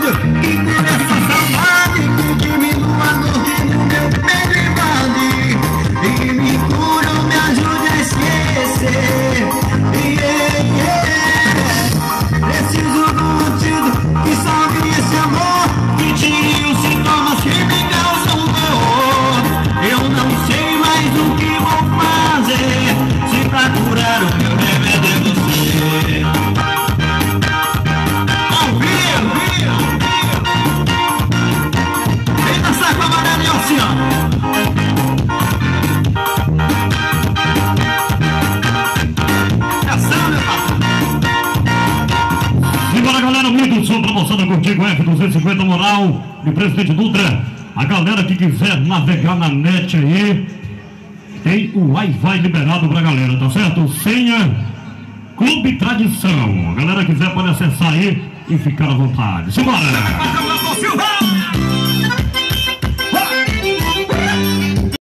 remédio que cura essa saudade, que diminua a dor que no meu peito invade e me cura, me ajude a esquecer. Preciso do antídoto que salve esse amor, que tire os sintomas que me causam dor. Eu não sei mais o que vou fazer, se pra curar o meu remédio é você. Ao vivo! Vem dançar com a amarelinha assim, ó. Simbora, galera, muito som pra moçada curtir com F250 Moral de Presidente Dutra. A galera que quiser navegar na net aí, tem o Wi-Fi liberado pra galera, tá certo? Senha Clube Tradição. A galera quiser pode acessar aí e ficar à vontade. Simbora!